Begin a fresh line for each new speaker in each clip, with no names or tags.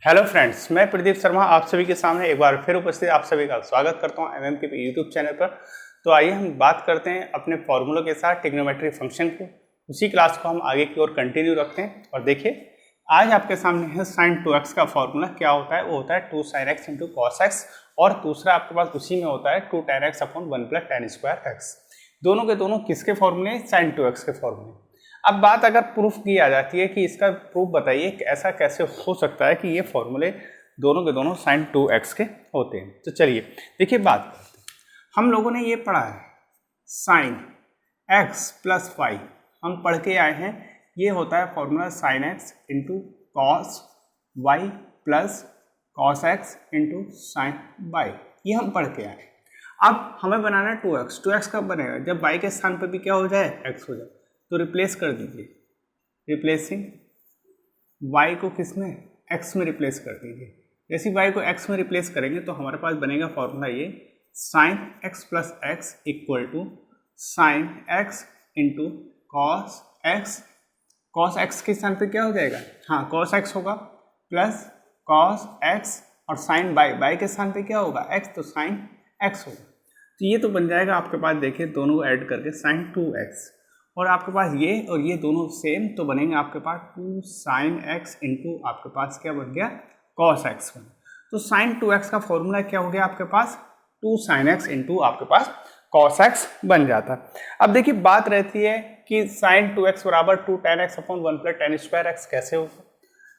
Hello friends, मैं प्रदीप शर्मा आप सभी के सामने एक बार फिर उपस्थित आप सभी का स्वागत करता हूं एमएमके यूट्यूब चैनल पर। तो आइए हम बात करते हैं अपने फॉर्मूलों के साथ ट्रिग्नोमेट्री फंक्शन को। उसी क्लास को हम आगे की ओर कंटिन्यू रखते हैं और देखिए आज आपके सामने है sin 2x का फॉर्मूला। क्या होता है? वो होता है 2 sin x into cos x, और दूसरा आपके पास उसी में होता है 2 tan x upon 1 plus tan square x. दोनों के दोनों किसके फॉर्मूले? sin 2x के फॉर्मूले। अब बात अगर प्रूफ की आ जाती है कि इसका प्रूफ बताइए कि ऐसा कैसे हो सकता है कि ये फॉर्मूले दोनों के दोनों sin 2x के होते हैं। तो चलिए देखिए बात करते हैं। हम लोगों ने ये पढ़ा है sin x प्लस वाई, हम पढ़ के आए हैं। ये होता है formula sin x into cos y plus cos x into sine y, ये हम पढ़ के आए। अब हमें बनाना है 2x। 2x कब बनेगा? जब y के स्थान पर भी क्या हो जाए? x हो जाए। तो रिप्लेस कर दीजिए, रिप्लेसिंग y को किस में? x में रिप्लेस कर दीजिए। जैसे y को x में रिप्लेस करेंगे तो हमारे पास बनेगा फॉर्मूला ये sin x plus x equal to sine x into cos x. Cos x के स्थान पे क्या हो जाएगा? हाँ, कॉस एक्स होगा प्लस कॉस एक्स, और साइन बाई के स्थान पे क्या होगा? x, तो साइन एक्स होगा। तो ये तो बन जाएगा आपके पास, देखिए दोनों ऐड करके sin 2x, और आपके पास ये और ये दोनों सेम, तो बनेंगे आपके पास 2 sin x इंटू आपके पास क्या बन गया? cos x बन। तो sin 2x का फॉर्मूला क्या हो गया आपके पास? 2 sin x इंटू आपके पास cos x बन जाता। अब देखिए बात रहती है कि sin 2x बराबर 2 tan x upon 1 plus tan square x कैसे होगा?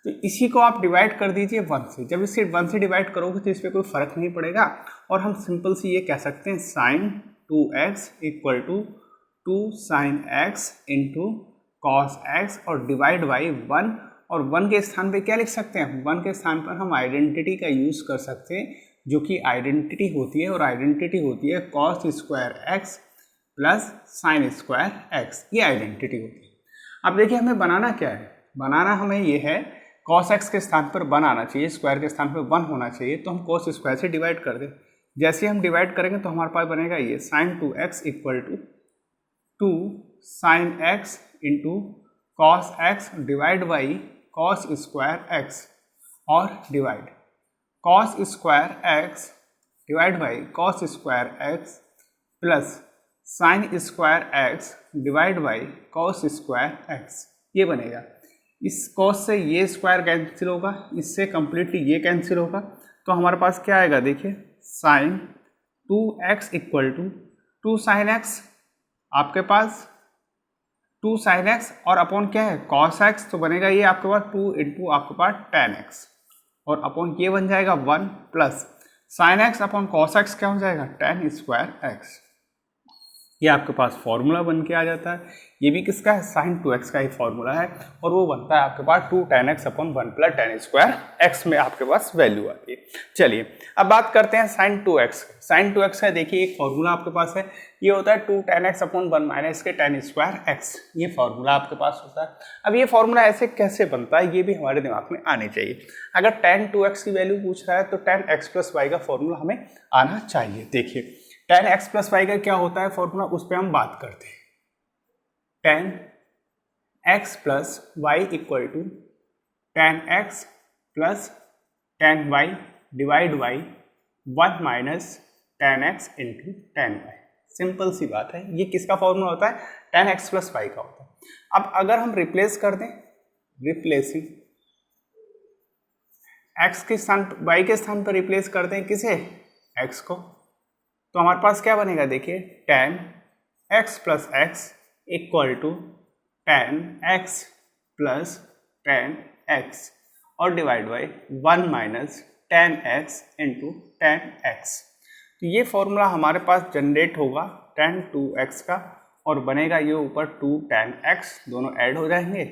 तो इसी को आप डिवाइड कर दीजिए 1 से। जब इसे 1 से डिवाइड करोगे तो इस पर कोई फर्क नहीं पड़ेगा, और हम सिंपल से ये कह सकते हैं sin 2x equal to 2 sin x into cos x, और डिवाइड बाई 1, और 1 के स्थान पे क्या लिख सकते हैं? 1 के स्थान पर हम आइडेंटिटी का यूज़ कर सकते हैं, जो कि आइडेंटिटी होती है, और आइडेंटिटी होती है cos square X plus sine square X. ये आइडेंटिटी होती है। अब देखिए हमें बनाना क्या है? बनाना हमें ये है कॉस एक्स के स्थान पर 1 आना चाहिए, स्क्वायर के स्थान पर 1 होना चाहिए, तो हम कॉस स्क्वायर से डिवाइड कर दें। जैसे हम डिवाइड करेंगे तो हमारे पास बनेगा ये sin 2x equal to 2 sin x into cos X divide by cos square X, और divide cos square X divide by cos square X plus sine square X divide by cos square X. ये बनेगा। इस cos से ये square cancel होगा, इससे completely ये cancel होगा, तो हमारे पास क्या आएगा? देखिए sine 2x equal to 2 sine x, आपके पास 2 साइन एक्स, और अपॉन क्या है? कॉस एक्स, तो बनेगा ये आपके पास 2 इंटू आपके पास टेन एक्स, और अपॉन ये बन जाएगा 1 plus sine x upon cos x क्या हो जाएगा? Ten square X. ये आपके पास फॉर्मूला बन के आ जाता है। ये भी किसका है? sin 2x का ही फॉर्मूला है, और वो बनता है आपके पास 2 tan x upon 1 plus tan square x में आपके पास वैल्यू आती है। चलिए अब बात करते हैं sin 2x। sin 2x का देखिए एक फॉर्मूला आपके पास है, ये होता है 2 tan x अपॉन 1 माइनस के tan स्क्वायर x। ये फॉर्मूला आपके पास होता है। अब ये फॉर्मूला ऐसे कैसे बनता है ये भी हमारे दिमाग में आने चाहिए। अगर tan 2x की वैल्यू पूछ रहा है तो tan x प्लस वाई का फॉर्मूला हमें आना चाहिए। देखिए tan x प्लस वाई का क्या होता है फॉर्मूला, उस पर हम बात करते हैं। tan x plus Y equal to tan x plus tan y divide by 1 minus tan x into tan y। Simple सी बात है। ये किसका फॉर्मूला होता है? tan x प्लस वाई का होता है। अब अगर हम रिप्लेस कर दें, रिप्लेसिंग x के स्थान y के स्थान पर रिप्लेस कर दें किसे? x को, तो हमारे पास क्या बनेगा? देखिए tan x plus x equal to tan x plus tan x, और divide by 1 minus tan x into tan x। तो ये फॉर्मूला हमारे पास जनरेट होगा tan 2x का, और बनेगा ये ऊपर 2 tan x, दोनों ऐड हो जाएंगे,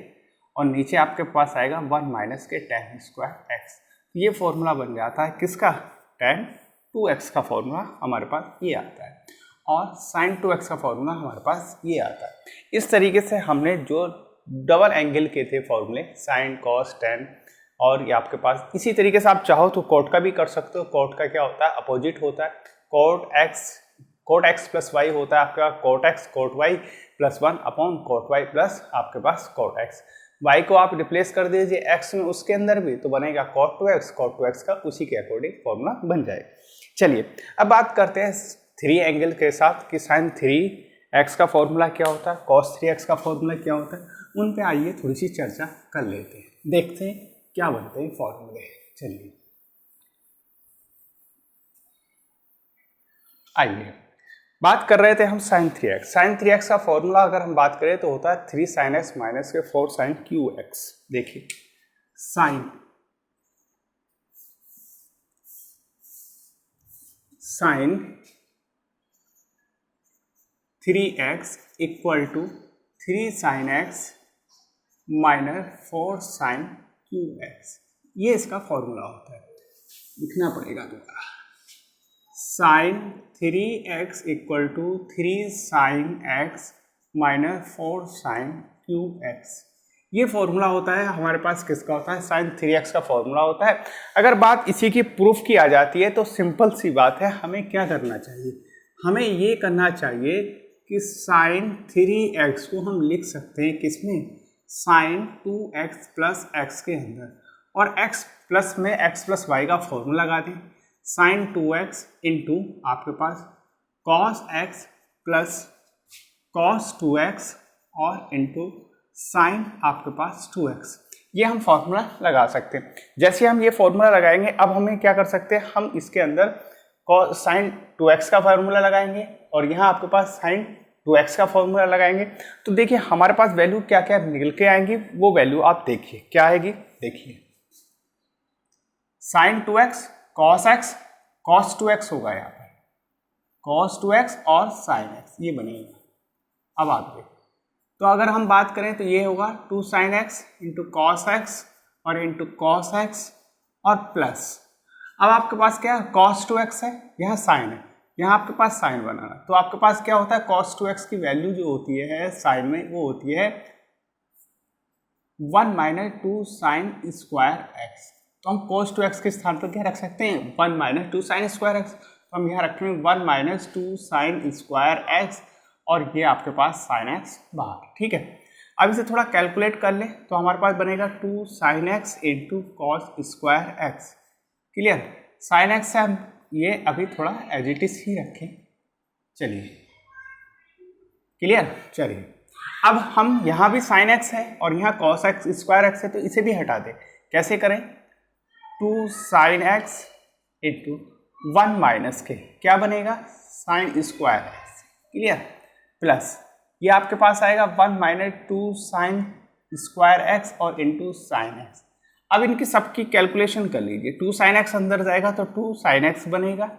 और नीचे आपके पास आएगा 1 माइनस के tan स्क्वायर x। ये फॉर्मूला बन जाता है किसका? tan 2x का फॉर्मूला हमारे पास ये आता है, और sin 2x का फॉर्मूला हमारे पास ये आता है। इस तरीके से हमने जो डबल एंगल के थे फॉर्मूले sin cos tan, और ये आपके पास इसी तरीके से आप चाहो तो कॉट का भी कर सकते हो। कॉट का क्या होता है? अपोजिट होता है। कॉट x प्लस वाई होता है आपका cot x, cot y plus 1 upon cot y plus आपके पास कॉट x। y को आप रिप्लेस कर दीजिए x में उसके अंदर भी, तो बनेगा cot 2x, cot 2x का उसी के अकॉर्डिंग फॉर्मूला बन जाएगा। चलिए अब बात करते हैं 3 एंगल के साथ कि sin 3x का फॉर्मूला क्या होता है, cos 3x का फॉर्मूला क्या होता है, उन पे आइए थोड़ी सी चर्चा कर लेते हैं, देखते हैं क्या बनते हैं फॉर्मूले। चलिए आइए बात कर रहे थे हम sin 3x। sin 3x का फॉर्मूला अगर हम बात करें तो होता है 3 sin x माइनस के 4 sin qx। देखिए sin 3x equal to 3 sin x minus 4 sin qx, ये इसका फॉर्मूला होता है। लिखना पड़ेगा दोबारा, sin 3x equal to 3 sin x minus 4 sin qx, ये फॉर्मूला होता है हमारे पास। किसका होता है? sin 3x का फॉर्मूला होता है। अगर बात इसी की प्रूफ की आ जाती है तो सिंपल सी बात है, हमें क्या करना चाहिए, हमें ये करना चाहिए कि sin 3x को हम लिख सकते हैं किसमें, sin 2x प्लस x के अंदर, और x प्लस में x प्लस y का फॉर्मूला लगा दें, sin 2x इंटू आपके पास cos x plus cos 2x और इंटू sin आपके पास 2x, ये हम फॉर्मूला लगा सकते हैं। जैसे हम ये फॉर्मूला लगाएंगे, अब हमें क्या कर सकते हैं, हम इसके अंदर sin 2x का फॉर्मूला लगाएंगे और यहाँ आपके पास sin 2x का फॉर्मूला लगाएंगे। तो देखिए हमारे पास वैल्यू क्या क्या निकल के आएंगी, वो वैल्यू आप देखिए क्या आएगी। देखिए sin 2x cos x, cos 2x होगा यहाँ पर, cos 2x और sin x, ये बनेगा। अब आप देखो, तो अगर हम बात करें तो ये होगा 2 sin x इंटू cos x और इंटू cos x और प्लस, अब आपके पास क्या है, cos 2x है, यहाँ sin है, यहाँ आपके पास sin बनाना, तो आपके पास क्या होता है, cos 2x की वैल्यू जो होती है sin में वो होती है 1 माइनस 2 sin स्क्वायर x। तो हम cos 2x के स्थान पर क्या रख सकते हैं, 1 माइनस 2 sin स्क्वायर x, तो हम यहाँ रखेंगे 1 माइनस 2 sin स्क्वायर x और ये आपके पास sin x बाहर। ठीक है, अब इसे थोड़ा कैलकुलेट कर ले तो हमारे पास बनेगा 2 sin x इंटू cos square x। Clear, sin x से हम ये अभी थोड़ा एज इट इज ही रखें। चलिए क्लियर, चलिए अब हम यहाँ भी sin x है और यहाँ cos x स्क्वायर x है, तो इसे भी हटा दें। कैसे करें, 2 sin x इंटू 1 माइनस के क्या बनेगा, sin square x। Clear, plus ये आपके पास आएगा 1 माइनस 2 sin स्क्वायर x और इंटू sin x। अब इनकी सबकी कैलकुलेशन कर लीजिए, 2 sin x अंदर जाएगा तो 2 sin x बनेगा,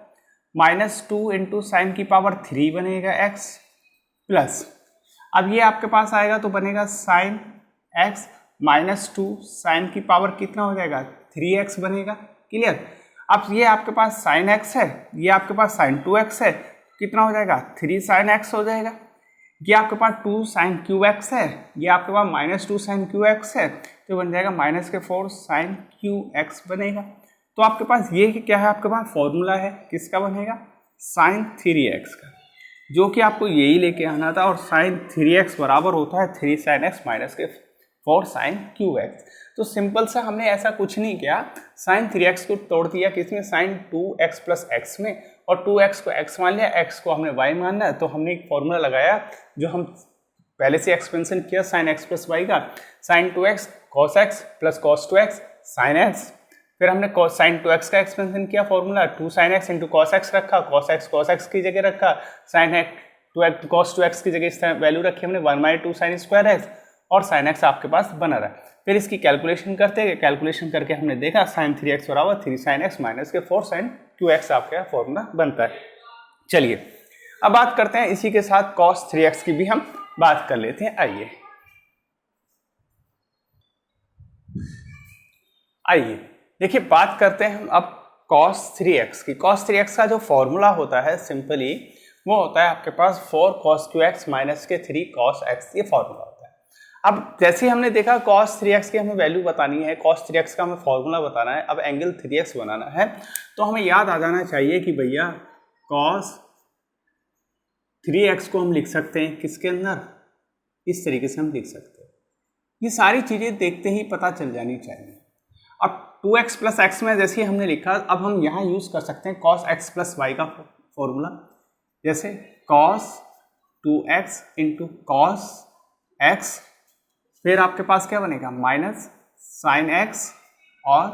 माइनस 2 इंटू साइन की पावर 3 बनेगा x, प्लस अब ये आपके पास आएगा तो बनेगा sin x माइनस 2 साइन की पावर कितना हो जाएगा, 3x बनेगा। क्लियर, अब ये आपके पास sin x है, ये आपके पास sin 2x है, कितना हो जाएगा, 3 sin x हो जाएगा। ये आपके पास 2 sin qx है, ये आपके पास माइनस 2 sin qx है, तो बन जाएगा माइनस के 4 sin qx बनेगा। तो आपके पास ये क्या है, आपके पास फॉर्मूला है किसका बनेगा, sin 3x का, जो कि आपको यही लेके आना था, और sin 3x बराबर होता है 3 sin x माइनस के 4 sin qx। तो सिंपल सा हमने ऐसा कुछ नहीं किया, sin 3x को तोड़ दिया किसमें, sin 2x प्लस x में, और 2x को x मान लिया, x को हमने y मानना है, तो हमने एक फॉर्मूला लगाया जो हम पहले से एक्सपेंशन किया sin x प्लस y का, sin 2x cos x plus cos 2x sin x, फिर हमने sin 2x का एक्सपेंशन किया फॉर्मूला, 2 sin x इंटू cos x रखा, cos x की जगह रखा, sin x cos 2x की जगह वैल्यू रखी हमने 1 माइनस 2 sin स्क्वायर x, और sin x आपके पास बना रहा। फिर इसकी कैलकुलेशन करते हैं, कैलकुलेशन करके हमने देखा sin 3x बराबर 3 sin x माइनस के 4 sin qx आपका फॉर्मूला बनता है। चलिए अब बात करते हैं इसी के साथ cos 3x की भी हम बात कर लेते हैं। आइए देखिए बात करते हैं हम अब cos 3x की। cos 3x का जो फॉर्मूला होता है सिंपली वो होता है आपके पास 4 cos qx माइनस के 3 cos x, ये फॉर्मूला होता है। अब जैसे हमने देखा cos 3x की हमें वैल्यू बतानी है, cos 3x का हमें फॉर्मूला बताना है, अब एंगल 3x बनाना है, तो हमें याद आ जाना चाहिए कि भैया cos 3x को हम लिख सकते हैं किसके अंदर, इस तरीके से हम लिख सकते हैं ये सारी चीज़ें देखते ही पता चल जानी चाहिए। अब 2x प्लस एक्स में जैसे ही हमने लिखा, अब हम यहाँ यूज़ कर सकते हैं cos x प्लस वाई का फॉर्मूला। जैसे cos 2x into cos x, फिर आपके पास क्या बनेगा माइनस साइन x और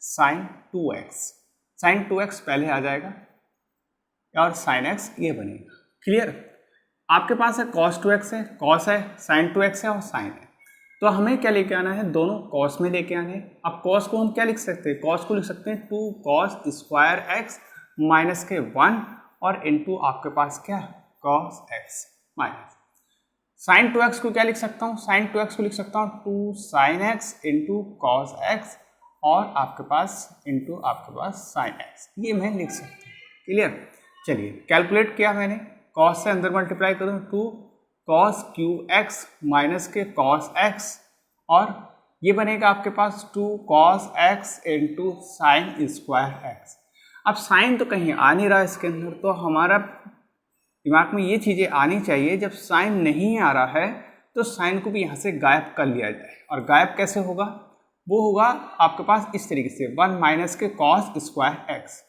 साइन 2x। साइन 2x पहले आ जाएगा और साइन x ये बनेगा। क्लियर? आपके पास है cos 2x है, cos है, साइन 2x है और साइन है। तो हमें क्या लेके आना है, दोनों cos में लेके आने हैं। अब cos को हम क्या लिख सकते हैं, cos को लिख सकते हैं 2 cos स्क्वायर x माइनस के 1 और इंटू आपके पास क्या cos x minus sign 2x को क्या लिख सकता हूँ, साइन 2x को लिख सकता हूँ 2 sin x into cos x और आपके पास इंटू आपके पास साइन x, ये मैं लिख सकता हूँ। क्लियर? चलिए कैलकुलेट किया मैंने, cos से अंदर मल्टीप्लाई करूँ 2 cos क्यूब x माइनस के cos x और ये बनेगा आपके पास 2 cos x into sine square x। अब साइन तो कहीं आ नहीं रहा इसके अंदर, तो हमारा दिमाग में ये चीज़ें आनी चाहिए, जब साइन नहीं आ रहा है तो साइन को भी यहाँ से गायब कर लिया जाए। और गायब कैसे होगा, वो होगा आपके पास इस तरीके से 1 माइनस के cos स्क्वायर एक्स।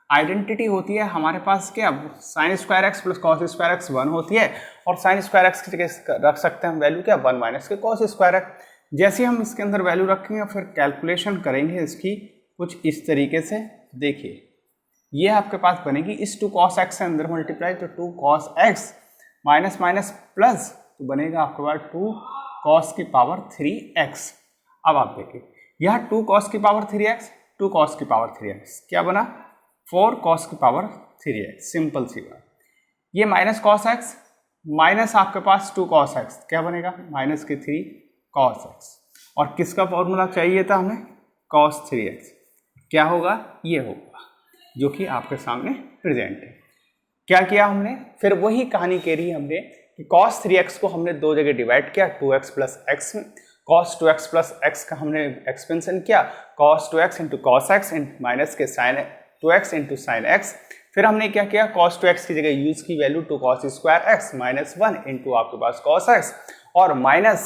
आइडेंटिटी होती है हमारे पास क्या, sign square X plus cos square x 1 होती है और साइन स्क्वायर एक्स की जगह रख सकते हैं हम वैल्यू क्या 1 माइनस के cos स्क्वायर एक्स। जैसे हम इसके अंदर वैल्यू रखेंगे फिर कैलकुलेशन करेंगे इसकी कुछ इस तरीके से। देखिए ये आपके पास बनेगी इस 2 cos x से अंदर मल्टीप्लाई तो 2 cos x minus minus plus तो बनेगा आपके पास 2 cos की पावर 3x। अब आप देखिए यह 2 cos की पावर 3x 2 cos की पावर 3x क्या बना 4 cos की पावर 3x। सिंपल सी बात। ये माइनस cos x माइनस आपके पास 2 cos x क्या बनेगा माइनस के 3 cos x और किसका फॉर्मूला चाहिए था हमें cos 3x, क्या होगा ये होगा जो कि आपके सामने प्रेजेंट है। क्या किया हमने, फिर वही कहानी कह रही हमने कि cos 3x को हमने दो जगह डिवाइड किया 2x प्लस एक्स में, cos 2x प्लस एक्स का हमने एक्सपेंशन किया cos 2x into cos x minus के sine 2x into sine X. फिर हमने क्या किया cos 2x की जगह यूज की value 2 cos square x minus 1 into आपके पास cos x और माइनस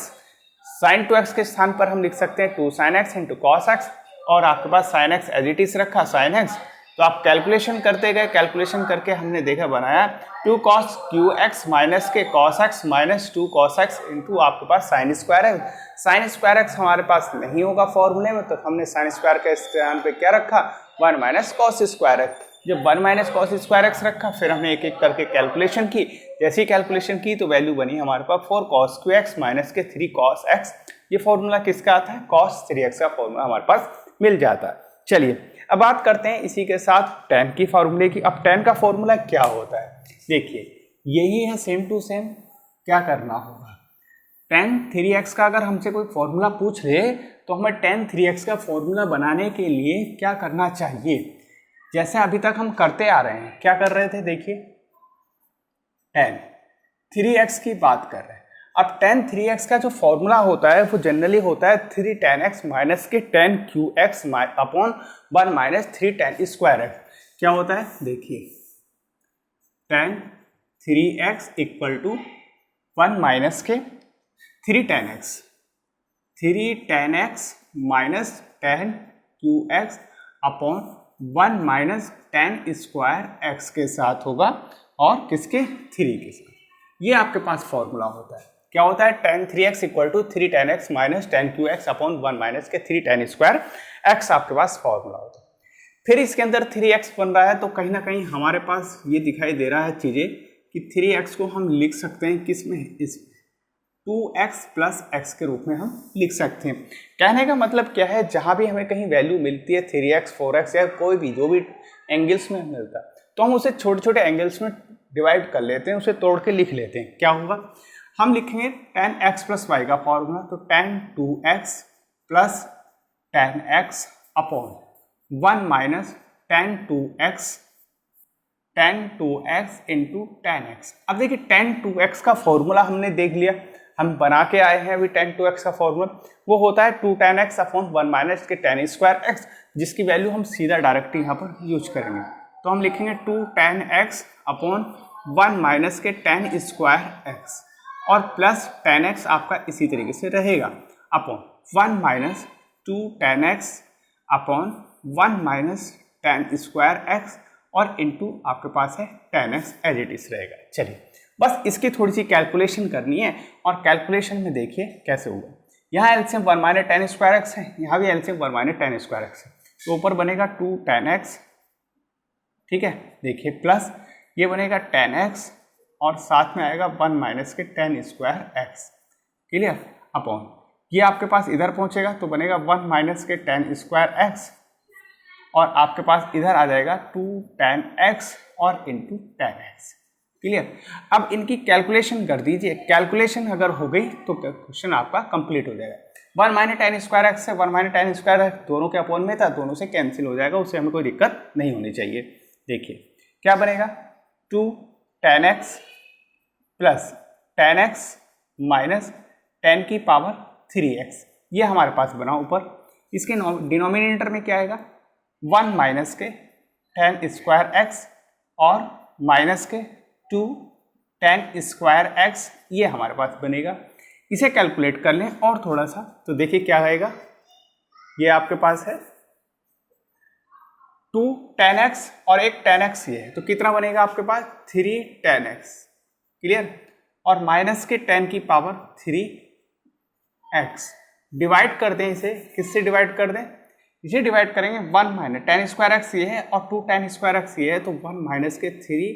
साइन 2x के स्थान पर हम लिख सकते हैं 2 sin x into cos x और आपके पास sine x as it is रखा साइन x। तो आप कैलकुलेशन करते गए, कैलकुलेशन करके हमने देखा बनाया 2 cos क्यू एक्स माइनस के cos x minus 2 cos x into आपके पास sine square X. Sine square X हमारे पास नहीं होगा फॉर्मूले में, तो हमने साइन स्क्वायर के स्थान पे क्या रखा 1 माइनस कॉस स्क्वायर एक्स। जब 1 माइनस कॉस स्क्वायर एक्स रखा फिर हमने एक एक करके कैलकुलेशन की, जैसी कैलकुलेशन की तो वैल्यू बनी हमारे पास 4 cos क्यू एक्स माइनस के 3 cos x। ये फॉर्मूला किसका आता है cos 3x का फॉर्मूला हमारे पास मिल जाता है। चलिए अब बात करते हैं इसी के साथ tan की फार्मूले की। अब tan का फॉर्मूला क्या होता है, देखिए यही है सेम टू सेम। क्या करना होगा, tan 3x का अगर हमसे कोई फॉर्मूला पूछ ले तो हमें tan 3x का फॉर्मूला बनाने के लिए क्या करना चाहिए, जैसे अभी तक हम करते आ रहे हैं। क्या कर रहे थे, देखिए tan 3x की बात कर रहे हैं। अब tan 3x का जो फॉर्मूला होता है वो जनरली होता है 3 tan x माइनस के tan qx upon 1 minus 3 tan square x। क्या होता है, देखिए tan 3x equal to 1 minus के 3 tan x minus tan qx upon 1 minus tan square x के साथ होगा और किसके 3 के साथ। ये आपके पास फॉर्मूला होता है। क्या होता है tan 3x equal to 3 tan x minus tan qx upon 1 minus के 3 tan स्क्वायर x आपके पास फॉर्मूला होता है। फिर इसके अंदर 3x बन रहा है तो कहीं ना कहीं हमारे पास ये दिखाई दे रहा है चीज़ें कि 3x को हम लिख सकते हैं किस में, इस 2x प्लस x के रूप में हम लिख सकते हैं। कहने का मतलब क्या है, जहाँ भी हमें कहीं वैल्यू मिलती है 3x 4x या कोई भी जो भी एंगल्स में मिलता है तो हम उसे छोटे छोटे एंगल्स में डिवाइड कर लेते हैं, उसे तोड़ के लिख लेते हैं। क्या होगा, हम लिखेंगे tan x प्लस वाई का फॉर्मूला तो tan 2x plus tan x upon 1 minus tan 2x into tan x। अब देखिए tan 2x का फॉर्मूला हमने देख लिया, हम बना के आए हैं अभी। tan 2x का फॉर्मूला वो होता है 2 tan x अपॉन 1 माइनस के tan स्क्वायर x, जिसकी वैल्यू हम सीधा डायरेक्ट यहाँ पर यूज करेंगे। तो हम लिखेंगे 2 tan x अपॉन 1 माइनस के tan स्क्वायर x और प्लस tan x आपका इसी तरीके से रहेगा। Upon 1 minus 2 tan x upon 1 minus tan square x और इंटू आपके पास है tan x as it is रहेगा। चलिए बस इसकी थोड़ी सी कैलकुलेशन करनी है और कैलकुलेशन में देखिए कैसे होगा। यहाँ LCM 1 minus tan square x है, यहाँ भी LCM 1 minus tan square x है, तो ऊपर बनेगा 2 tan x, ठीक है। देखिए प्लस ये बनेगा tan x और साथ में आएगा 1 माइनस के tan square x, clear, upon ये आपके पास इधर पहुंचेगा तो बनेगा 1 माइनस के tan स्क्वायर x और आपके पास इधर आ जाएगा 2 tan x और इंटू tan x, क्लियर। अब इनकी कैलकुलेशन कर दीजिए, कैलकुलेशन अगर हो गई तो क्वेश्चन आपका कंप्लीट हो जाएगा। 1 माइनस tan स्क्वायर एक्स से 1 माइनस tan स्क्वायर एक्स दोनों के अपॉन में था, दोनों से कैंसिल हो जाएगा, उससे हमें कोई दिक्कत नहीं होनी चाहिए। देखिए क्या बनेगा 2 tan x plus tan x minus tan की पावर 3x, ये हमारे पास बना ऊपर। इसके डिनोमिनेटर में क्या आएगा 1 माइनस के tan स्क्वायर x और माइनस के 2 tan स्क्वायर x, ये हमारे पास बनेगा। इसे कैलकुलेट कर लें और थोड़ा सा तो देखिए क्या आएगा, ये आपके पास है 2 tan x और एक tan x ये है, तो कितना बनेगा आपके पास 3 tan x, क्लियर, और माइनस के tan की पावर 3x। डिवाइड कर दें इसे, किससे डिवाइड कर दें, इसे डिवाइड करेंगे 1 माइनस tan स्क्वायर x ये है और 2 tan स्क्वायर x ये है, तो 1 माइनस के 3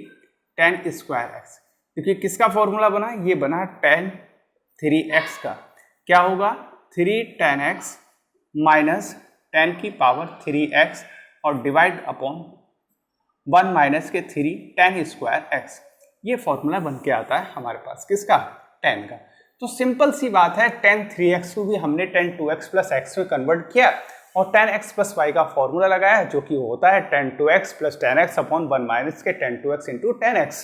tan स्क्वायर x। देखिए किसका फॉर्मूला बना, ये बना tan 3x का, क्या होगा 3 tan x माइनस tan की पावर 3x और डिवाइड अपॉन 1 माइनस के 3 tan स्क्वायर x, ये फॉर्मूला बन के आता है हमारे पास किसका, tan का। तो सिंपल सी बात है, tan 3x को भी हमने tan 2x प्लस x में कन्वर्ट किया और tan x प्लस y का फॉर्मूला लगाया जो कि होता है tan 2x plus tan x upon 1 minus के tan 2x into tan x।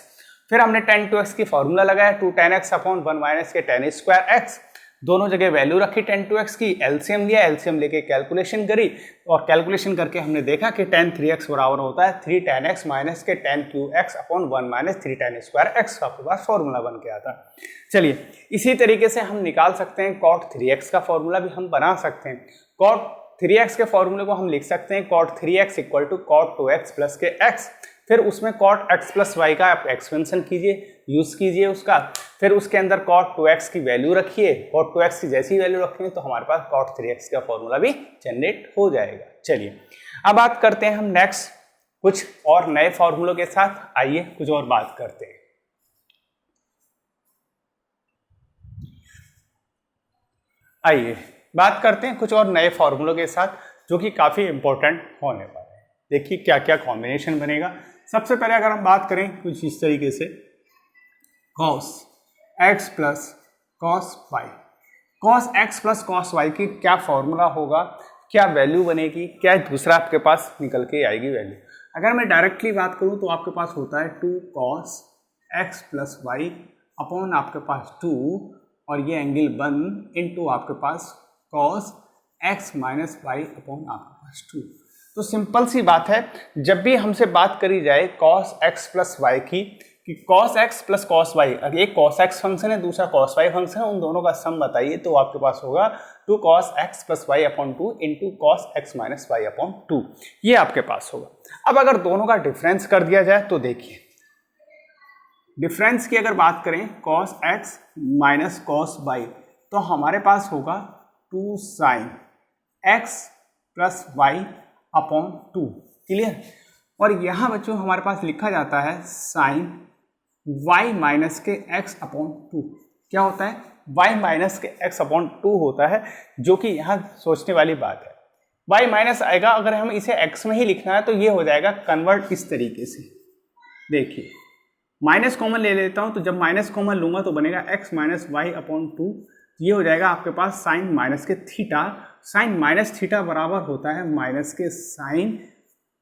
फिर हमने tan 2x की फॉर्मूला लगाया 2 tan x अपॉन 1 माइनस के tan स्क्वायर x, दोनों जगह वैल्यू रखी tan 2x की, एलसीएम लिया, एलसीएम लेके कैलकुलेशन करी और कैलकुलेशन करके हमने देखा कि tan 3x बराबर होता है 3 tan x माइनस के tan qx upon 1 minus 3 tan square x, आपके पास फॉर्मूला बन के आता है। चलिए इसी तरीके से हम निकाल सकते हैं cot 3x का फॉर्मूला भी हम बना सकते हैं। cot 3x के फॉर्मूले को हम लिख सकते हैं cot 3x equal to cot 2x plus के x, फिर उसमें cot x प्लस y का आप एक्सपेंशन कीजिए, यूज कीजिए उसका, फिर उसके अंदर cot 2x की वैल्यू रखिए, cot 2x की जैसी वैल्यू रखेंगे तो हमारे पास cot 3x का फॉर्मूला भी जनरेट हो जाएगा। चलिए अब बात करते हैं हम नेक्स्ट कुछ और नए फॉर्मूलों के साथ, आइए कुछ और बात करते हैं। आइए बात करते हैं कुछ और नए फॉर्मूलों के साथ जो कि काफी इंपॉर्टेंट होने वाले हैं। देखिए क्या क्या कॉम्बिनेशन बनेगा। सबसे पहले अगर हम बात करें कुछ इस तरीके से cos x plus cos y, cos x plus cos y की क्या फॉर्मूला होगा, क्या वैल्यू बनेगी, क्या दूसरा आपके पास निकल के आएगी वैल्यू। अगर मैं डायरेक्टली बात करूं तो आपके पास होता है 2 cos x plus y upon आपके पास 2 और ये एंगल 1 इंटू आपके पास cos x minus y upon आपके पास 2। तो सिंपल सी बात है, जब भी हमसे बात करी जाए cos x प्लस y की, कि cos x plus cos y, एक cos x फंक्शन है दूसरा cos y फंक्शन है, उन दोनों का सम बताइए, तो आपके पास होगा 2 cos x plus y upon 2 into cos x minus y upon 2, ये आपके पास होगा। अब अगर दोनों का डिफरेंस कर दिया जाए तो देखिए डिफरेंस की अगर बात करें cos x minus cos y, तो हमारे पास होगा 2 sin x plus y upon 2, clear. और यहाँ बच्चों हमारे पास लिखा जाता है sin y माइनस के x अपॉन 2, क्या होता है y माइनस के x अपॉन 2 होता है, जो कि यहाँ सोचने वाली बात है। y माइनस आएगा, अगर हम इसे x में ही लिखना है तो ये हो जाएगा कन्वर्ट इस तरीके से। देखिए माइनस कॉमन ले लेता हूँ, तो जब माइनस कॉमन लूंगा तो बनेगा x माइनस वाई अपॉन 2, ये हो जाएगा आपके पास साइन माइनस के थीटा, साइन माइनस थीटा बराबर होता है माइनस के sine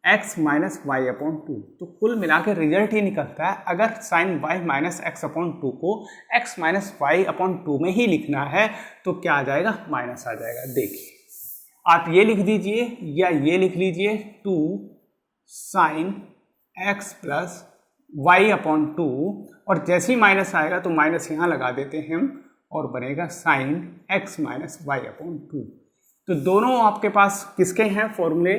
x minus y upon 2। तो कुल मिला के रिजल्ट ये निकलता है, अगर sine y minus x upon 2 को x माइनस वाई अपॉन 2 में ही लिखना है तो क्या आ जाएगा, माइनस आ जाएगा। देखिए आप ये लिख दीजिए या ये लिख लीजिए 2 sine x plus y upon 2, और जैसे ही माइनस आएगा तो माइनस यहाँ लगा देते हैं हम और बनेगा sine x minus y upon 2। तो दोनों आपके पास किसके हैं फॉर्मूले,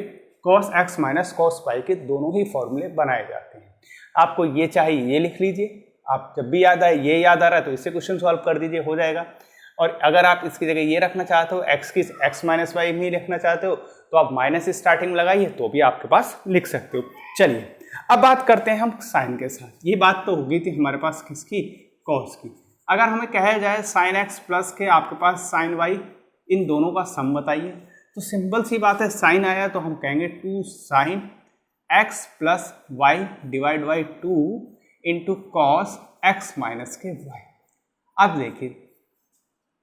cos x minus cos y के दोनों ही फॉर्मूले बनाए जाते हैं। आपको ये चाहिए ये लिख लीजिए, आप जब भी याद आए ये याद आ रहा है तो इससे क्वेश्चन सॉल्व कर दीजिए, हो जाएगा। और अगर आप इसकी जगह ये रखना चाहते हो एक्स माइनस वाई में लिखना चाहते हो तो आप माइनस स्टार्टिंग लगाइए तो भी आपके पास लिख सकते हो। चलिए अब बात करते हैं हम साइन के साथ। ये बात तो हो गई थी हमारे पास किसकी, कॉस की। अगर हमें कहा जाए साइन एक्स प्लस के आपके पास साइन वाई, इन दोनों का सम बताइए, तो सिंपल सी बात है, साइन आया तो हम कहेंगे 2 sine x plus y divide by 2 into cos x minus के वाई। अब देखिए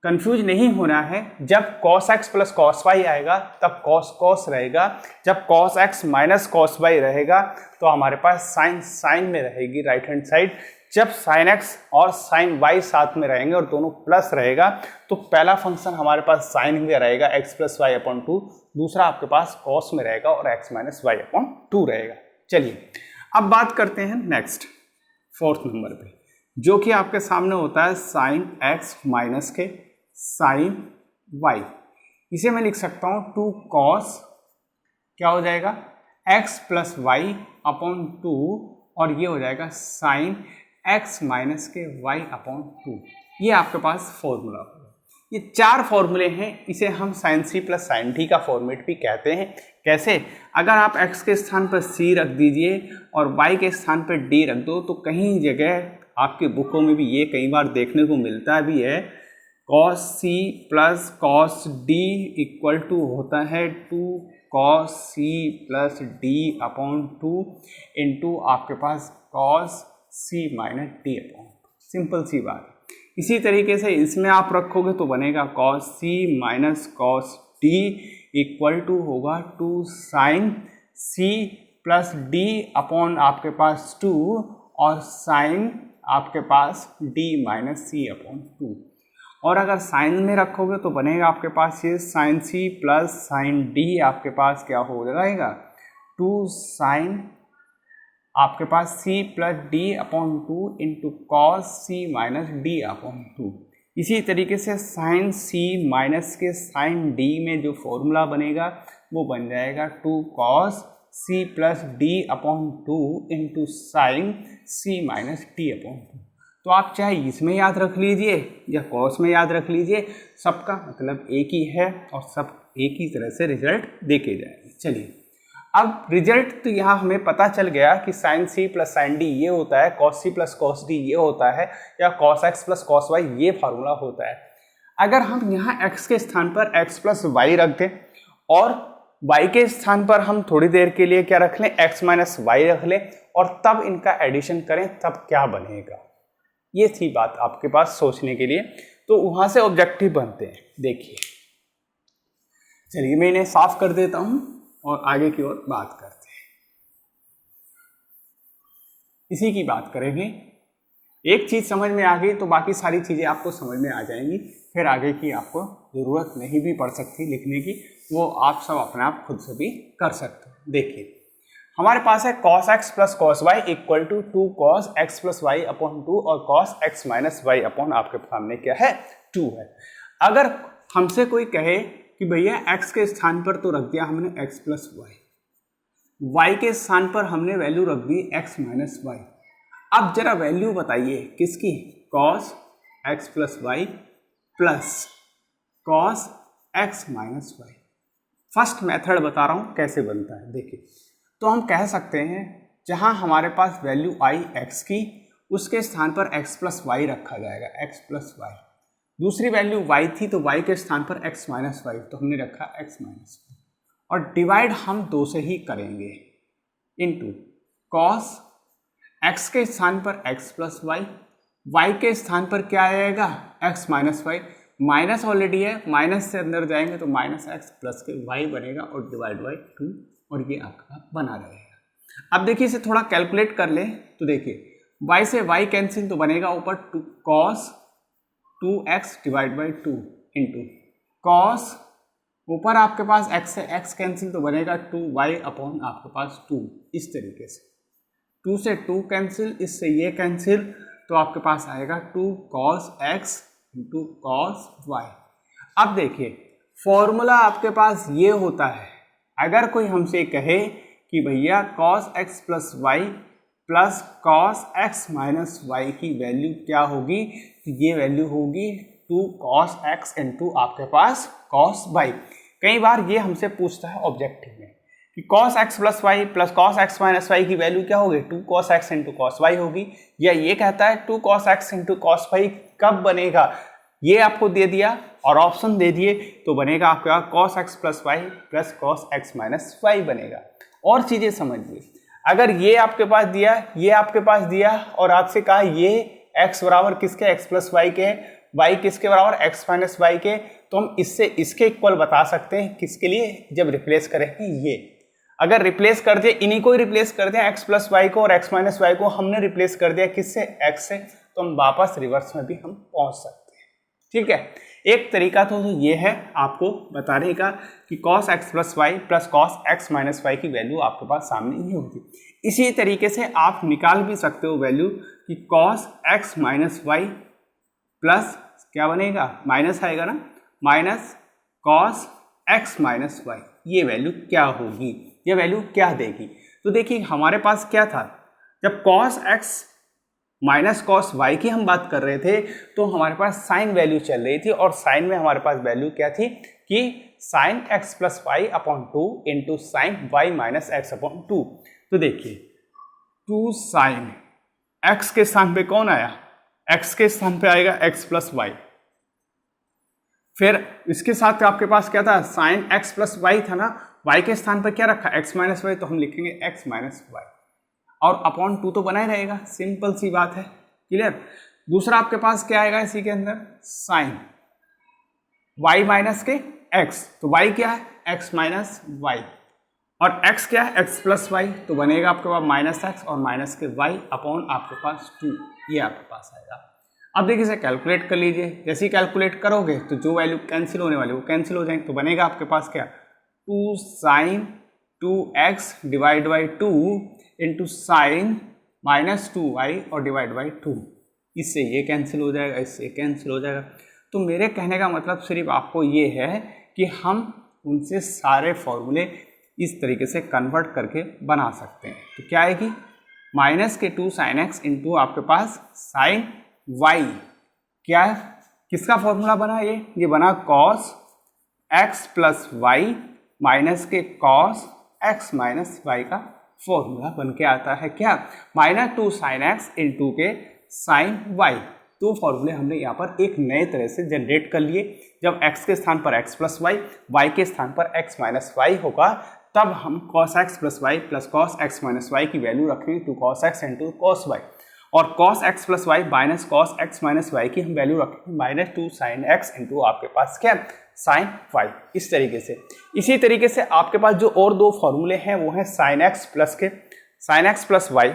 कंफ्यूज नहीं होना है, जब cos x plus cos y आएगा तब cos रहेगा, जब cos x minus cos y रहेगा तो हमारे पास साइन में रहेगी राइट हैंड साइड। जब sin x और sin y साथ में रहेंगे और दोनों प्लस रहेगा तो पहला फंक्शन हमारे पास साइन में रहेगा x प्लस वाई अपॉन 2, दूसरा आपके पास cos में रहेगा और x माइनस वाई अपॉन 2 रहेगा। चलिए अब बात करते हैं नेक्स्ट 4th नंबर पे, जो कि आपके सामने होता है साइन x माइनस के साइन y। इसे मैं लिख सकता हूँ 2 cos क्या हो जाएगा x प्लस वाई अपॉन 2 और ये हो जाएगा साइन x माइनस के y अपॉन 2। ये आपके पास फॉर्मूला होगा। ये 4 फॉर्मूले हैं, इसे हम sine c plus sine d का फॉर्मेट भी कहते हैं। कैसे, अगर आप x के स्थान पर c रख दीजिए और y के स्थान पर d रख दो तो कहीं जगह आपकी बुकों में भी ये कई बार देखने को मिलता भी है, cos c plus cos d equal to होता है 2 cos c plus d upon 2 into आपके पास cos c minus d upon 2। Simple सी बात। इसी तरीके से इसमें आप रखोगे तो बनेगा cos c minus cos d equal to होगा 2 sine c plus d upon आपके पास 2 और साइन आपके पास d माइनस c अपॉन 2। और अगर साइन में रखोगे तो बनेगा आपके पास ये sine c plus sine d आपके पास क्या हो जाएगा 2 साइन आपके पास c plus d upon 2 into cos c minus d upon 2। इसी तरीके से साइन c माइनस के साइन d में जो फॉर्मूला बनेगा वो बन जाएगा 2 cos c plus d upon 2 into sine c minus d upon 2। तो आप चाहे इसमें याद रख लीजिए या कॉस में याद रख लीजिए, सबका मतलब एक ही है और सब एक ही तरह से रिजल्ट देके जाएंगे। चलिए अब रिजल्ट तो यहाँ हमें पता चल गया कि sine c plus sine d ये होता है, cos c plus cos d ये होता है, या cos x plus cos y ये फार्मूला होता है। अगर हम यहाँ x के स्थान पर x प्लस वाई रख दें और y के स्थान पर हम थोड़ी देर के लिए क्या रख लें x माइनस वाई रख लें और तब इनका एडिशन करें तब क्या बनेगा, ये थी बात आपके पास सोचने के लिए। तो वहां से ऑब्जेक्टिव बनते हैं। देखिए चलिए मैं इन्हें साफ कर देता हूं और आगे की ओर बात करते हैं। इसी की बात करेंगे। एक चीज समझ में आ गई तो बाकी सारी चीजें आपको समझ में आ जाएंगी, फिर आगे की आपको जरूरत नहीं भी पड़ सकती लिखने की, वो आप सब अपने आप खुद से भी कर सकते हो। देखिए हमारे पास है cos x plus cos y equal to 2 cos x plus y upon 2 और cos x minus y upon आपके सामने क्या है 2 है। अगर हमसे कोई कहे कि भैया x के स्थान पर तो रख दिया हमने x प्लस वाई, y के स्थान पर हमने वैल्यू रख दी x माइनस वाई, अब जरा वैल्यू बताइए किसकी, cos x plus y plus cos x minus y. First method बता रहा हूं कैसे बनता है। देखिए तो हम कह सकते हैं जहां हमारे पास वैल्यू आई x की, उसके स्थान पर x प्लस वाई रखा जाएगा, x प्लस वाई। दूसरी वैल्यू y थी तो y के स्थान पर x माइनस वाई, तो हमने रखा x माइनस वाई और डिवाइड हम 2 से ही करेंगे इनटू cos x के स्थान पर x प्लस वाई, y के स्थान पर क्या आएगा x minus y, minus already है, माइनस से अंदर जाएंगे तो माइनस एक्स प्लस के वाई बनेगा और डिवाइड बाई 2 और ये आपका बना रहेगा। अब देखिए इसे थोड़ा कैलकुलेट कर ले तो देखिए y से y कैंसिल तो बनेगा ऊपर cos 2x divide by 2 into cos ऊपर आपके पास x से x कैंसिल तो बनेगा 2y अपॉन आपके पास 2। इस तरीके से 2 से 2 कैंसिल, इससे ये कैंसिल, तो आपके पास आएगा 2 cos x into cos y. अब देखिए फॉर्मूला आपके पास ये होता है, अगर कोई हमसे कहे कि भैया cos x plus y plus cos x minus y की वैल्यू क्या होगी, तो ये वैल्यू होगी 2 कॉस एक्स इंटू आपके पास कॉस वाई। कई बार ये हमसे पूछता है ऑब्जेक्टिव में कि cos x plus y plus cos x minus y की वैल्यू क्या होगी, 2 cos x into cos y होगी, या ये कहता है 2 cos x into cos y कब बनेगा, ये आपको दे दिया और ऑप्शन दे दिए तो बनेगा आपका cos x plus y plus cos x minus y बनेगा। और चीजें समझिए, अगर ये आपके पास दिया, ये आपके पास दिया और आपसे कहा ये x बराबर किसके, x प्लस वाई के, y किसके बराबर x माइनस वाई के, तो हम इससे इसके इक्वल बता सकते हैं किसके लिए, जब रिप्लेस करेंगे ये। अगर रिप्लेस कर दिया, इन्हीं को ही रिप्लेस कर दिया x प्लस वाई को और x माइनस वाई को हमने रिप्लेस कर दिया किससे, x से, तो हम वापस रिवर्स में भी हम पहुंच सकते हैं। ठीक है, एक तरीका तो ये है आपको बताने का कि cos x plus y plus cos x minus y की वैल्यू आपके पास सामने ही होगी। इसी तरीके से आप निकाल भी सकते हो वैल्यू कि cos x minus y plus क्या बनेगा, माइनस आएगा ना, minus cos x minus y, ये वैल्यू क्या होगी, ये वैल्यू क्या देगी। तो देखिए हमारे पास क्या था, जब cos x minus cos y की हम बात कर रहे थे तो हमारे पास साइन वैल्यू चल रही थी, और साइन में हमारे पास वैल्यू क्या थी कि sine x plus y upon 2 into sine y minus x upon 2। तो देखिए 2 साइन एक्स के स्थान पे कौन आया, एक्स के स्थान पे आएगा एक्स प्लस वाई, फिर इसके साथ आपके पास क्या था, साइन एक्स प्लस वाई था ना, वाई के स्थान पर क्या रखा, एक्स माइनस वाई, तो हम लिखेंगे एक्स माइनस वाई, और अपॉन 2 तो बना ही रहेगा, सिंपल सी बात है, क्लियर। दूसरा आपके पास क्या आएगा इसी के अंदर, साइन y माइनस के x, तो y क्या है, x माइनस वाई, और x क्या है, x प्लस वाई, तो बनेगा आपके पास माइनस एक्स और माइनस के y अपॉन आपके पास 2, ये आपके पास आएगा। अब देखिए इसे कैलकुलेट कर लीजिए, जैसे ही कैलकुलेट करोगे तो जो वैल्यू कैंसिल होने वाली वो कैंसिल हो जाएंगे, तो बनेगा आपके पास क्या, 2 sine 2x divide by 2 into sine minus 2y और डिवाइड बाई 2, इससे ये कैंसिल हो जाएगा, इससे कैंसिल हो जाएगा। तो मेरे कहने का मतलब सिर्फ आपको ये है कि हम उनसे सारे फॉर्मूले इस तरीके से कन्वर्ट करके बना सकते हैं। तो क्या आएगी, माइनस के 2 साइन एक्स इंटू आपके पास साइन वाई, क्या किसका फॉर्मूला बना, ये बना cos x plus y minus के कॉस एक्स माइनस वाई का फॉर्मूला बन के आता है क्या, माइनस 2 साइन एक्स इंटू के साइन वाई। तो फॉर्मूले हमने यहाँ पर एक नए तरह से जनरेट कर लिए, जब x के स्थान पर x प्लस वाई, y के स्थान पर x माइनस वाई होगा, तब हम cos x plus y plus cos x minus y की वैल्यू रखेंगे 2 cos x इंटू cos y, और cos x plus y minus cos x minus y की हम वैल्यू रखेंगे माइनस 2 साइन x इंटू आपके पास क्या, साइन वाई। इस तरीके से, इसी तरीके से आपके पास जो और दो फॉर्मूले हैं वो हैं साइन एक्स प्लस के sine x plus y,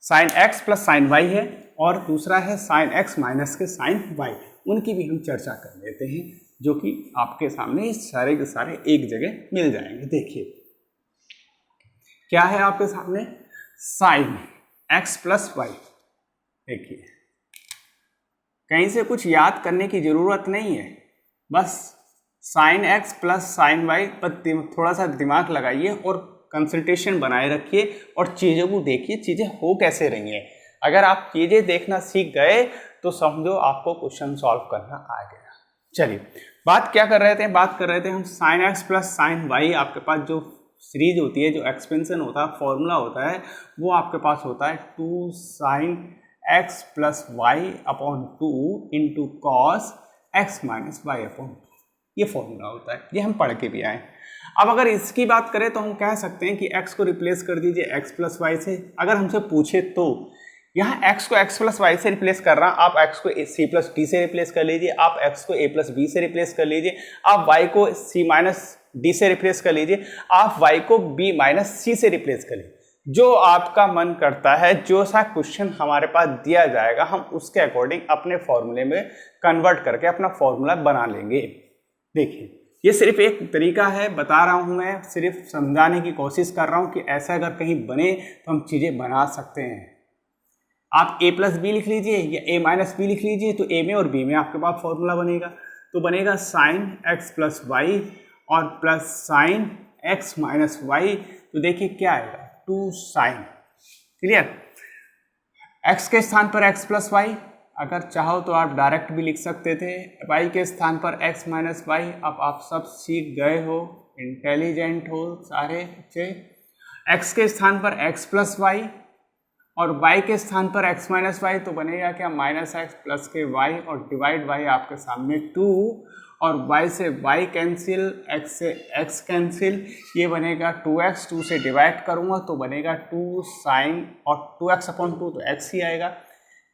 sine x plus sine y है, और दूसरा है साइन एक्स माइनस के साइन वाई, उनकी भी हम चर्चा कर लेते हैं, जो कि आपके सामने सारे के सारे एक जगह मिल जाएंगे। देखिए क्या है आपके सामने, साइन एक्स प्लस वाई, देखिए कहीं से कुछ याद करने की जरूरत नहीं है, बस sine x plus sine y पर थोड़ा सा दिमाग लगाइए और कंसंट्रेशन बनाए रखिए और चीज़ों को देखिए, चीज़ें हो कैसे रही हैं। अगर आप चीज़ें देखना सीख गए तो समझो आपको क्वेश्चन सॉल्व करना आ गया। चलिए बात क्या कर रहे थे, बात कर रहे थे हम sine x plus sine y, आपके पास जो सीरीज होती है, जो एक्सपेंशन होता है, फॉर्मूला होता है, वो आपके पास होता है 2 sine x plus y upon 2 into cos x minus y upon 2, ये फॉर्मूला होता है, ये हम पढ़ के भी आए। अब अगर इसकी बात करें तो हम कह सकते हैं कि x को रिप्लेस कर दीजिए x प्लस वाई से। अगर हमसे पूछे तो यहाँ x को x प्लस वाई से रिप्लेस कर रहा, आप x को c प्लस डी से रिप्लेस कर लीजिए, आप x को a प्लस बी से रिप्लेस कर लीजिए, आप y को c माइनस डी से रिप्लेस कर लीजिए, आप y को b माइनस सी से रिप्लेस कर लीजिए, जो आपका मन करता है, जो सा क्वेश्चन हमारे पास दिया जाएगा हम उसके अकॉर्डिंग अपने फॉर्मूले में कन्वर्ट करके अपना फॉर्मूला बना लेंगे। देखिए ये सिर्फ एक तरीका है, बता रहा हूँ मैं, सिर्फ समझाने की कोशिश कर रहा हूँ कि ऐसा अगर कहीं बने तो हम चीज़ें बना सकते हैं। आप a प्लस बी लिख लीजिए या a माइनस बी लिख लीजिए, तो a में और b में आपके पास फॉर्मूला बनेगा, तो बनेगा साइन x प्लस वाई और plus sine x minus y. तो देखिए क्या आएगा, 2 साइन। क्लियर। x के स्थान पर x प्लस वाई, अगर चाहो तो आप डायरेक्ट भी लिख सकते थे, y के स्थान पर x माइनस वाई। अब आप सब सीख गए हो, इंटेलिजेंट हो सारे बच्चे। x के स्थान पर x प्लस वाई और y के स्थान पर x माइनस वाई, तो बनेगा क्या, माइनस एक्स प्लस के y और डिवाइड y आपके सामने 2 और y से y कैंसिल, x से x कैंसिल, ये बनेगा 2x, 2 से डिवाइड करूँगा तो बनेगा 2 साइन और 2x अपॉन 2 तो x ही आएगा,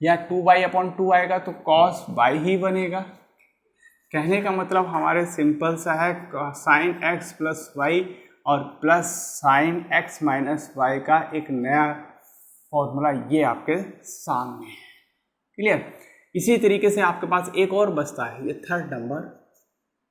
या 2y अपॉन 2 आएगा तो cos y ही बनेगा। कहने का मतलब हमारे सिंपल सा है, साइन x प्लस वाई और plus sine x minus y का एक नया फॉर्मूला ये आपके सामने है। क्लियर। इसी तरीके से आपके पास एक और बचता है, ये 3rd नंबर,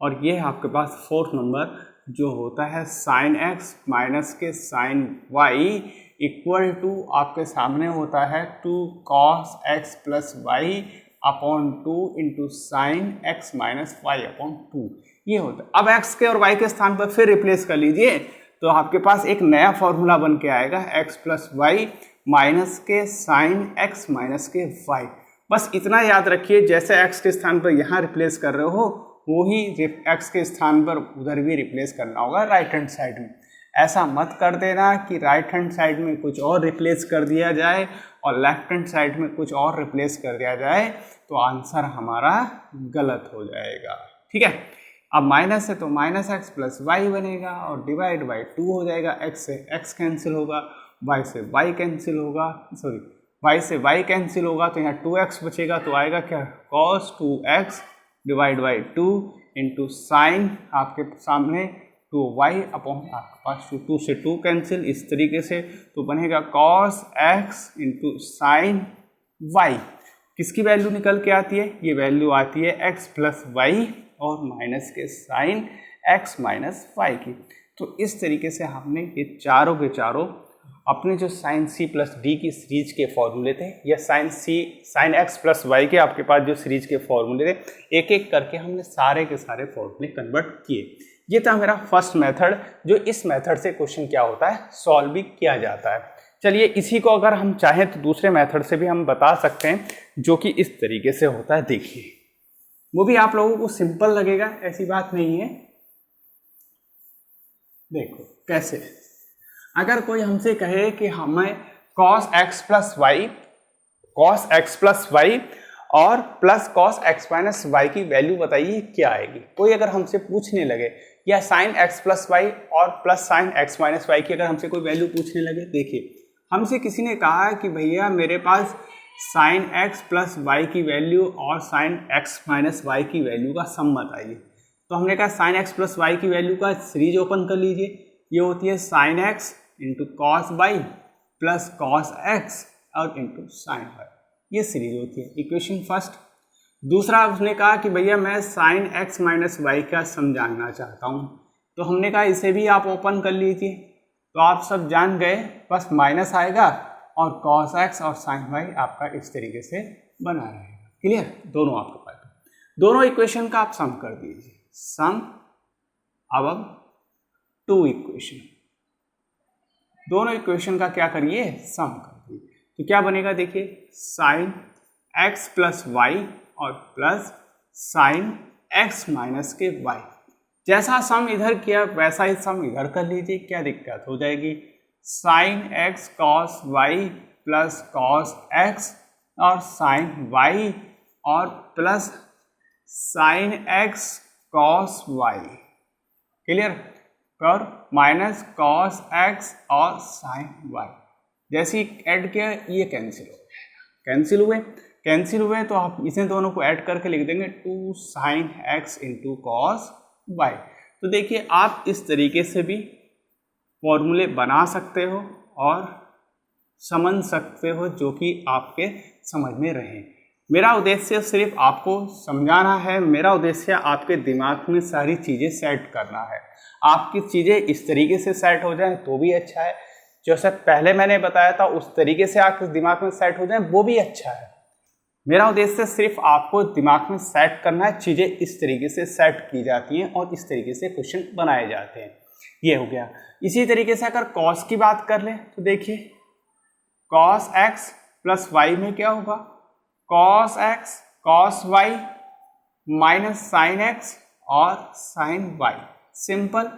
और ये है आपके पास 4th नंबर, जो होता है साइन x माइनस के साइन y इक्वल टू आपके सामने होता है 2 cos x plus y upon 2 into sine x minus y upon 2, ये होता है। अब x के और y के स्थान पर फिर रिप्लेस कर लीजिए, तो आपके पास एक नया फॉर्मूला बन के आएगा, x प्लस वाई माइनस के साइन x माइनस के y। बस इतना याद रखिए, जैसे x के स्थान पर यहाँ रिप्लेस कर रहे हो, वही x के स्थान पर उधर भी रिप्लेस करना होगा राइट हैंड साइड में। ऐसा मत कर देना कि राइट हैंड साइड में कुछ और रिप्लेस कर दिया जाए और लेफ्ट हैंड साइड में कुछ और रिप्लेस कर दिया जाए, तो आंसर हमारा गलत हो जाएगा। ठीक है। अब माइनस है तो माइनस एक्स प्लस वाई बनेगा और डिवाइड बाई 2 हो जाएगा, x से x कैंसिल होगा, y से y कैंसिल होगा, सॉरी y से y कैंसिल होगा, तो यहाँ 2x बचेगा, तो आएगा क्या, cos 2x divide by 2 into sign आपके सामने 2y अपॉन आपके पास 2 से 2 कैंसिल, इस तरीके से तो बनेगा cos x into sine y। किसकी वैल्यू निकल के आती है, ये वैल्यू आती है x प्लस वाई और माइनस के साइन x माइनस वाई की। तो इस तरीके से हमने ये चारों के चारों अपने जो साइन c प्लस डी की सीरीज के फॉर्मूले थे, या साइन x प्लस वाई के आपके पास जो सीरीज के फॉर्मूले थे, एक एक करके हमने सारे के सारे फॉर्मूले कन्वर्ट किए। ये था मेरा फर्स्ट मेथड, जो इस मेथड से क्वेश्चन क्या होता है, सॉल्व भी किया जाता है। चलिए इसी को अगर हम चाहें तो दूसरे मेथड से भी हम बता सकते हैं, जो कि इस तरीके से होता है। देखिए वो भी आप लोगों को सिंपल लगेगा, ऐसी बात नहीं है। देखो कैसे, अगर कोई हमसे कहे कि हमें cos x प्लस वाई और plus cos x minus y की वैल्यू बताइए क्या आएगी, कोई अगर हमसे पूछने लगे, या sin x प्लस वाई और plus sin x minus y की अगर हमसे कोई वैल्यू पूछने लगे। देखिए हमसे किसी ने कहा कि भैया मेरे पास sin x प्लस वाई की वैल्यू और sin x माइनस वाई की वैल्यू का सम बताइए, तो हमने कहा sin x प्लस वाई की वैल्यू का सीरीज ओपन कर लीजिए। ये होती है sin x into cos y plus cos x और इंटू साइन वाई, ये सीरीज होती है इक्वेशन फर्स्ट। दूसरा उसने कहा कि भैया मैं साइन एक्स माइनस वाई का सम जानना चाहता हूँ, तो हमने कहा इसे भी आप ओपन कर लीजिए। तो आप सब जान गए, बस माइनस आएगा और कॉस एक्स और साइन वाई आपका इस तरीके से बना रहेगा। क्लियर, दोनों आपके पास, दोनों इक्वेशन का आप सम कर दीजिए। सम अब 2 इक्वेशन, दोनों इक्वेशन का क्या करिए, सम कर दीजिए। तो क्या बनेगा, देखिए साइन एक्स प्लस वाई और प्लस साइन एक्स माइनस के वाई। जैसा सम इधर किया वैसा ही सम इधर कर लीजिए, क्या दिक्कत हो जाएगी। Sine x cos y plus cos x और साइन वाई और plus sine x cos y. Clear, और माइनस कॉस एक्स और साइन वाई। जैसे ही ऐड किया ये कैंसिल हो जाएगा, कैंसिल हुए तो आप इसे दोनों को ऐड करके लिख देंगे 2 sine x into cos y. तो देखिए आप इस तरीके से भी फॉर्मूले बना सकते हो और समझ सकते हो, जो कि आपके समझ में रहे। मेरा उद्देश्य सिर्फ आपको समझाना है, मेरा उद्देश्य आपके दिमाग में सारी चीज़ें सेट करना है। आपकी चीज़ें इस तरीके से सेट हो जाए तो भी अच्छा है, जैसे पहले मैंने बताया था उस तरीके से आपके दिमाग में सेट हो जाए वो भी अच्छा है। मेरा उद्देश्य सिर्फ आपको दिमाग में सेट करना है, चीज़ें इस तरीके से सेट की जाती हैं और इस तरीके से क्वेश्चन बनाए जाते हैं। ये हो गया। इसी तरीके से अगर कॉस की बात कर लें तो देखिए कॉस एक्स प्लस वाई में क्या होगा, cos x cos y minus sine x और sine y. Simple.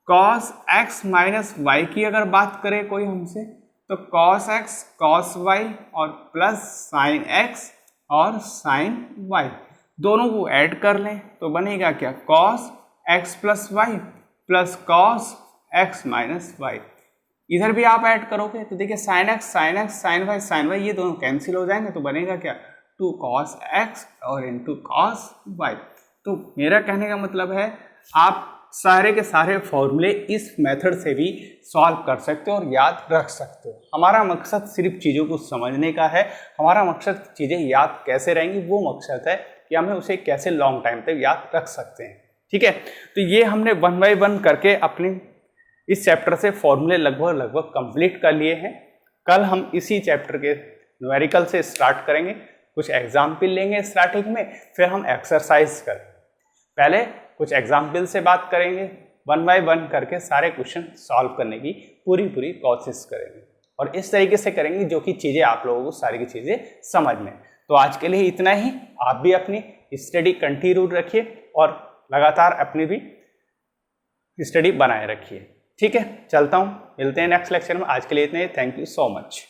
Cos x minus y की अगर बात करे कोई हमसे तो कॉस एक्स कॉस वाई और प्लस साइन एक्स और साइन वाई, दोनों को ऐड कर लें तो बनेगा क्या, cos x plus y plus cos x minus y. इधर भी आप ऐड करोगे तो देखिए साइन एक्स साइन वाई ये दोनों कैंसिल हो जाएंगे तो बनेगा क्या, 2 cos x और इंटू कॉस वाई। तो मेरा कहने का मतलब है आप सारे के सारे फॉर्मूले इस मेथड से भी सॉल्व कर सकते हो और याद रख सकते हो। हमारा मकसद सिर्फ चीज़ों को समझने का है, हमारा मकसद चीज़ें याद कैसे रहेंगी वो मकसद है कि हमें उसे कैसे लॉन्ग टाइम तक याद रख सकते हैं। ठीक है, तो ये हमने 1 बाय 1 करके अपने इस चैप्टर से फॉर्मूले लगभग कंप्लीट कर लिए हैं। कल हम इसी चैप्टर के न्यूमेरिकल से स्टार्ट करेंगे, कुछ एग्जाम्पल लेंगे स्टार्टिंग में, फिर हम एक्सरसाइज करेंगे। पहले कुछ एग्जाम्पल से बात करेंगे, 1 बाय 1 करके सारे क्वेश्चन सॉल्व करने की पूरी कोशिश करेंगे और इस तरीके से करेंगे जो कि चीज़ें आप लोगों को सारी की चीज़ें समझ में। तो आज के लिए इतना ही। आप भी अपनी स्टडी कंटिन्यू रखिए और लगातार अपनी भी स्टडी बनाए रखिए। ठीक है, चलता हूँ, मिलते हैं नेक्स्ट लेक्चर में। आज के लिए इतना ही। Thank you so much.